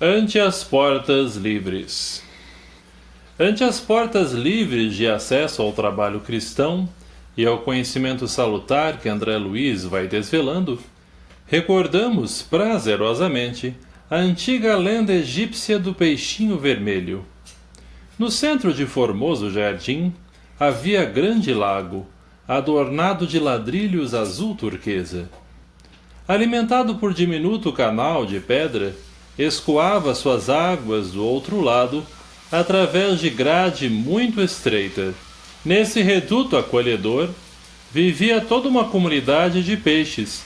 Ante as portas livres. Ante as portas livres de acesso ao trabalho cristão e ao conhecimento salutar que André Luiz vai desvelando, recordamos prazerosamente a antiga lenda egípcia do peixinho vermelho. No centro de formoso jardim havia grande lago, adornado de ladrilhos azul turquesa. Alimentado por diminuto canal de pedra, escoava suas águas do outro lado, através de grade muito estreita. Nesse reduto acolhedor, vivia toda uma comunidade de peixes,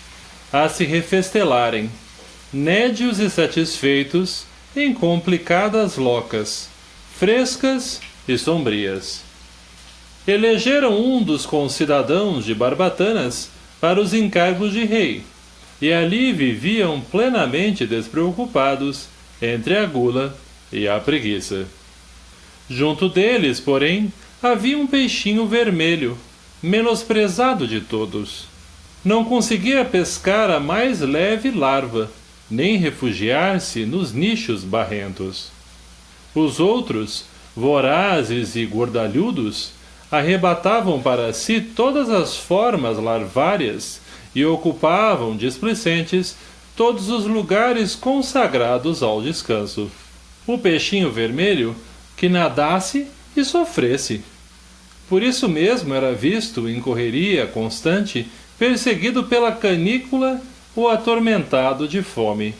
a se refestelarem, nédios e satisfeitos, em complicadas locas, frescas e sombrias. Elegeram um dos concidadãos de Barbatanas para os encargos de rei, e ali viviam plenamente despreocupados entre a gula e a preguiça. Junto deles, porém, havia um peixinho vermelho, menosprezado de todos. Não conseguia pescar a mais leve larva, nem refugiar-se nos nichos barrentos. Os outros, vorazes e gordalhudos, arrebatavam para si todas as formas larvárias e ocupavam, displicentes, todos os lugares consagrados ao descanso. O peixinho vermelho, que nadasse e sofresse. Por isso mesmo era visto, em correria constante, perseguido pela canícula ou atormentado de fome.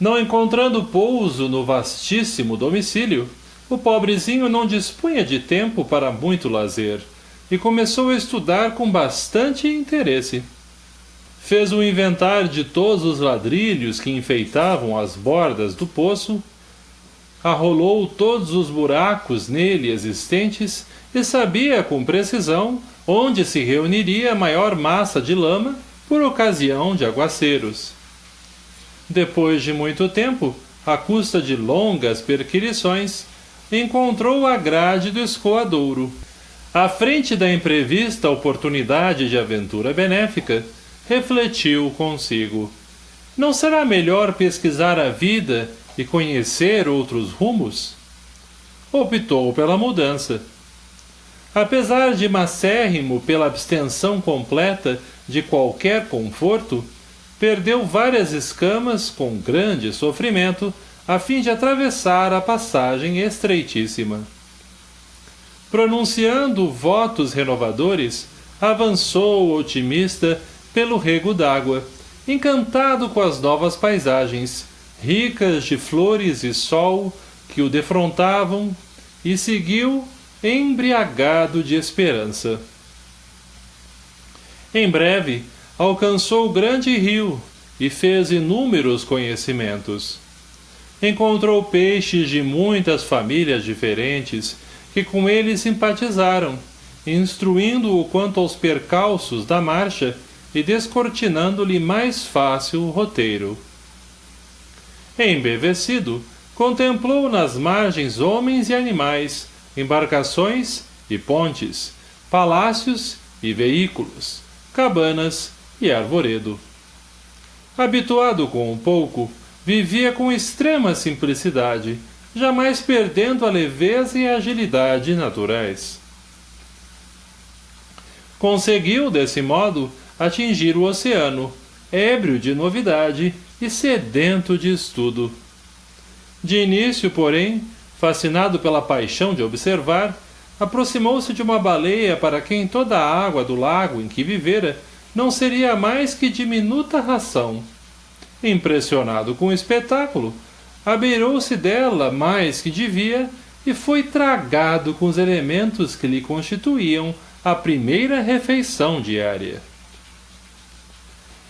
Não encontrando pouso no vastíssimo domicílio, o pobrezinho não dispunha de tempo para muito lazer, e começou a estudar com bastante interesse. Fez um inventário de todos os ladrilhos que enfeitavam as bordas do poço, arrolou todos os buracos nele existentes e sabia com precisão onde se reuniria a maior massa de lama por ocasião de aguaceiros. Depois de muito tempo, à custa de longas perquirições, encontrou a grade do escoadouro. À frente da imprevista oportunidade de aventura benéfica, refletiu consigo: não será melhor pesquisar a vida e conhecer outros rumos? Optou pela mudança. Apesar de macérrimo pela abstenção completa de qualquer conforto, perdeu várias escamas com grande sofrimento a fim de atravessar a passagem estreitíssima. Pronunciando votos renovadores, avançou otimista pelo rego d'água, encantado com as novas paisagens, ricas de flores e sol que o defrontavam, e seguiu embriagado de esperança. Em breve, alcançou o grande rio e fez inúmeros conhecimentos. Encontrou peixes de muitas famílias diferentes que com ele simpatizaram, instruindo-o quanto aos percalços da marcha e descortinando-lhe mais fácil o roteiro. Embevecido, contemplou nas margens homens e animais, embarcações e pontes, palácios e veículos, cabanas e arvoredo. Habituado com um pouco, vivia com extrema simplicidade, jamais perdendo a leveza e a agilidade naturais. Conseguiu, desse modo, atingir o oceano, ébrio de novidade e sedento de estudo. De início, porém, fascinado pela paixão de observar, aproximou-se de uma baleia para quem toda a água do lago em que vivera não seria mais que diminuta ração. Impressionado com o espetáculo, abeirou-se dela mais que devia e foi tragado com os elementos que lhe constituíam a primeira refeição diária.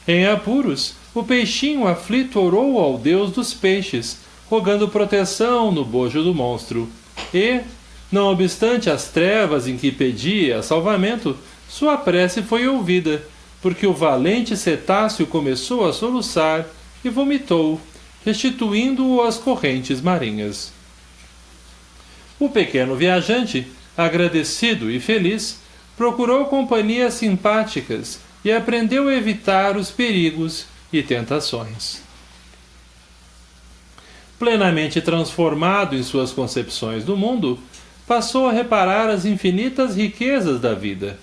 Em apuros, o peixinho aflito orou ao deus dos peixes, rogando proteção no bojo do monstro, e, não obstante as trevas em que pedia salvamento, sua prece foi ouvida, porque o valente cetáceo começou a soluçar e vomitou, restituindo-o às correntes marinhas. O pequeno viajante, agradecido e feliz, procurou companhias simpáticas e aprendeu a evitar os perigos e tentações. Plenamente transformado em suas concepções do mundo, passou a reparar as infinitas riquezas da vida.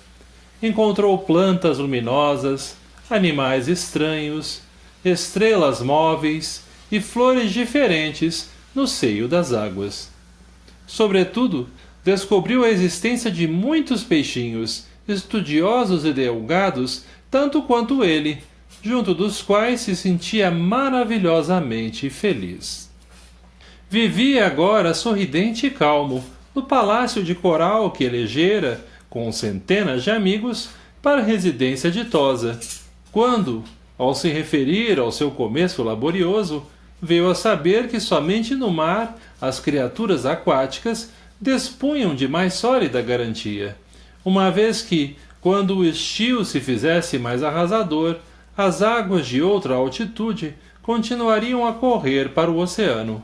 Encontrou plantas luminosas, animais estranhos, estrelas móveis e flores diferentes no seio das águas. Sobretudo, descobriu a existência de muitos peixinhos, estudiosos e delgados, tanto quanto ele, junto dos quais se sentia maravilhosamente feliz. Vivia agora sorridente e calmo, no palácio de coral que elegera, com centenas de amigos, para a residência ditosa, quando, ao se referir ao seu começo laborioso, veio a saber que somente no mar as criaturas aquáticas dispunham de mais sólida garantia, uma vez que, quando o estio se fizesse mais arrasador, as águas de outra altitude continuariam a correr para o oceano.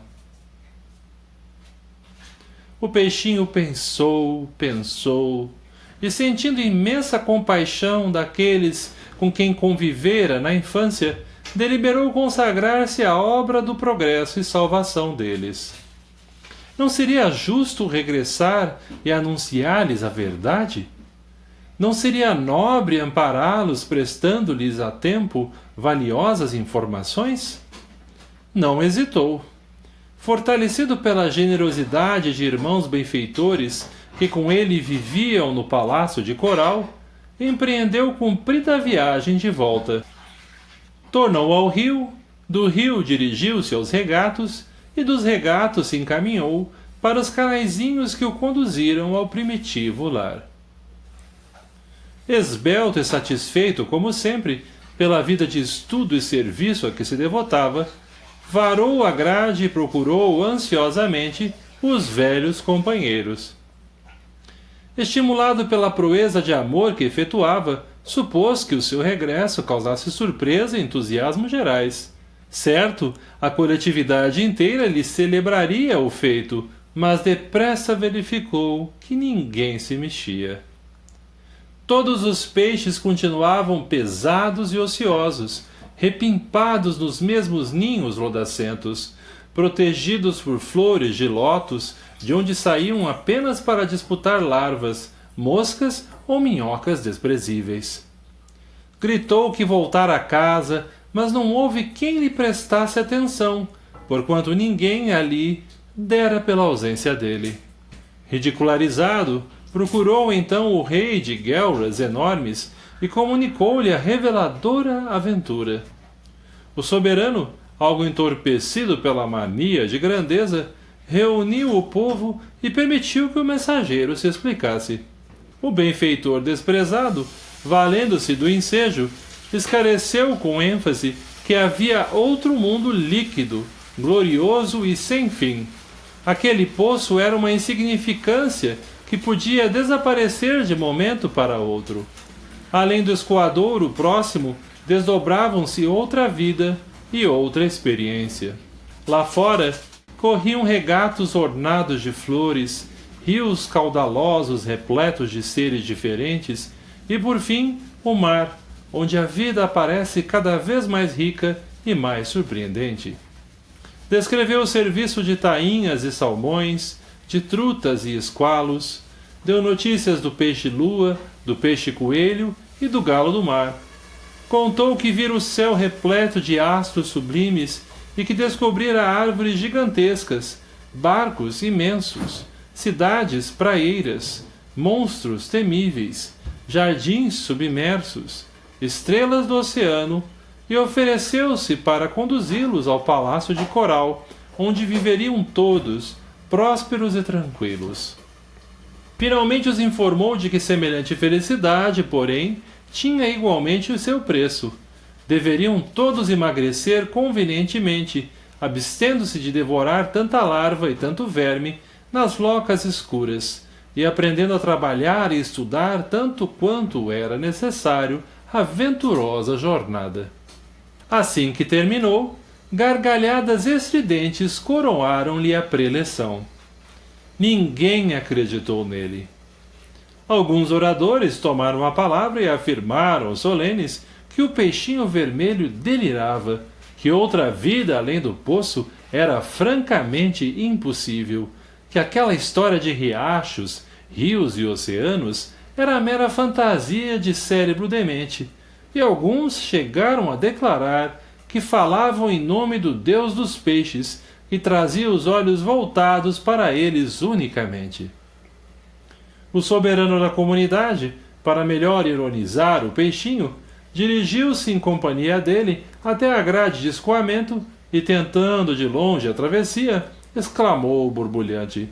O peixinho pensou, e sentindo imensa compaixão daqueles com quem convivera na infância, deliberou consagrar-se à obra do progresso e salvação deles. Não seria justo regressar e anunciar-lhes a verdade? Não seria nobre ampará-los prestando-lhes a tempo valiosas informações? Não hesitou. Fortalecido pela generosidade de irmãos benfeitores que com ele viviam no palácio de coral, empreendeu comprida viagem de volta. Tornou ao rio, do rio dirigiu-se aos regatos, e dos regatos se encaminhou para os canaizinhos que o conduziram ao primitivo lar. Esbelto e satisfeito, como sempre, pela vida de estudo e serviço a que se devotava, varou a grade e procurou ansiosamente os velhos companheiros. Estimulado pela proeza de amor que efetuava, supôs que o seu regresso causasse surpresa e entusiasmo gerais. Certo, a coletividade inteira lhe celebraria o feito, mas depressa verificou que ninguém se mexia. Todos os peixes continuavam pesados e ociosos, repimpados nos mesmos ninhos lodacentos, protegidos por flores de lótus, de onde saíam apenas para disputar larvas, moscas ou minhocas desprezíveis. Gritou que voltara a casa, mas não houve quem lhe prestasse atenção, porquanto ninguém ali dera pela ausência dele. Ridicularizado, procurou então o rei de guelras enormes e comunicou-lhe a reveladora aventura. O soberano, algo entorpecido pela mania de grandeza, reuniu o povo e permitiu que o mensageiro se explicasse. O benfeitor desprezado, valendo-se do ensejo, esclareceu com ênfase que havia outro mundo líquido, glorioso e sem fim. Aquele poço era uma insignificância que podia desaparecer de momento para outro. Além do escoadouro próximo, desdobravam-se outra vida e outra experiência. Lá fora, corriam regatos ornados de flores, rios caudalosos repletos de seres diferentes e, por fim, o mar, onde a vida aparece cada vez mais rica e mais surpreendente. Descreveu o serviço de tainhas e salmões, de trutas e esqualos, deu notícias do peixe-lua, do peixe-coelho e do galo do mar. Contou que vira o céu repleto de astros sublimes e que descobrira árvores gigantescas, barcos imensos, cidades praeiras, monstros temíveis, jardins submersos, estrelas do oceano, e ofereceu-se para conduzi-los ao palácio de coral, onde viveriam todos, prósperos e tranquilos. Finalmente os informou de que semelhante felicidade, porém, tinha igualmente o seu preço. Deveriam todos emagrecer convenientemente, abstendo-se de devorar tanta larva e tanto verme nas locas escuras, e aprendendo a trabalhar e estudar tanto quanto era necessário a venturosa jornada. Assim que terminou, gargalhadas estridentes coroaram-lhe a preleção. Ninguém acreditou nele. Alguns oradores tomaram a palavra e afirmaram, solenes, que o peixinho vermelho delirava, que outra vida além do poço era francamente impossível, que aquela história de riachos, rios e oceanos era mera fantasia de cérebro demente, e alguns chegaram a declarar que falavam em nome do Deus dos peixes, que trazia os olhos voltados para eles unicamente. O soberano da comunidade, para melhor ironizar o peixinho, dirigiu-se em companhia dele até a grade de escoamento e, tentando de longe a travessia, exclamou borbulhante: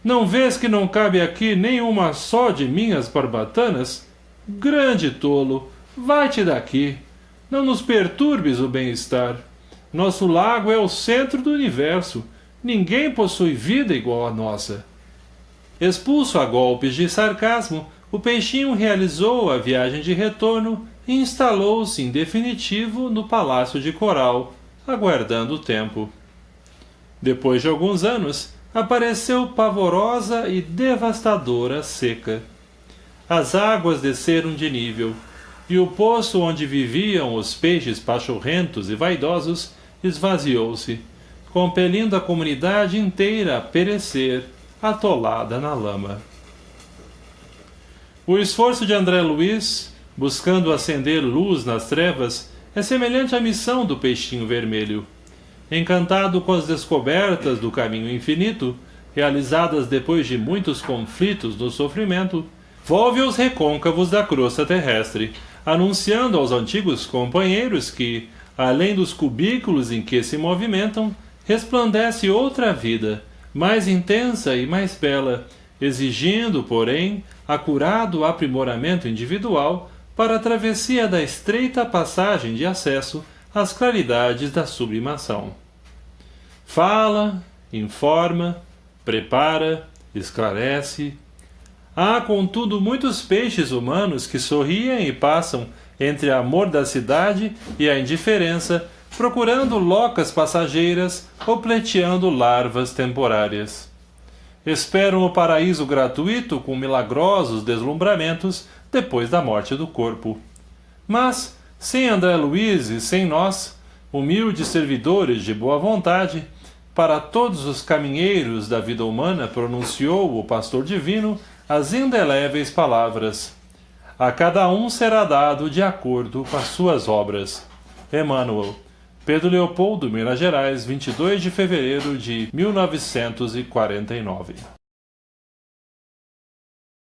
"Não vês que não cabe aqui nem uma só de minhas barbatanas? Grande tolo, vai-te daqui. Não nos perturbes o bem-estar. Nosso lago é o centro do universo. Ninguém possui vida igual à nossa." Expulso a golpes de sarcasmo, o peixinho realizou a viagem de retorno e instalou-se em definitivo no Palácio de Coral, aguardando o tempo. Depois de alguns anos, apareceu pavorosa e devastadora seca. As águas desceram de nível, e o poço onde viviam os peixes pachorrentos e vaidosos esvaziou-se, compelindo a comunidade inteira a perecer, atolada na lama. O esforço de André Luiz, buscando acender luz nas trevas, é semelhante à missão do peixinho vermelho. Encantado com as descobertas do caminho infinito, realizadas depois de muitos conflitos no sofrimento, volve aos recôncavos da crosta terrestre, anunciando aos antigos companheiros que, além dos cubículos em que se movimentam, resplandece outra vida, mais intensa e mais bela, exigindo, porém, acurado aprimoramento individual para a travessia da estreita passagem de acesso às claridades da sublimação. Fala, informa, prepara, esclarece. Há, contudo, muitos peixes humanos que sorriem e passam entre a mordacidade e a indiferença, procurando locas passageiras ou pleiteando larvas temporárias. Esperam o paraíso gratuito com milagrosos deslumbramentos depois da morte do corpo. Mas, sem André Luiz e sem nós, humildes servidores de boa vontade, para todos os caminheiros da vida humana pronunciou o pastor divino as indeléveis palavras: a cada um será dado de acordo com as suas obras. Emmanuel, Pedro Leopoldo, Minas Gerais, 22 de fevereiro de 1949.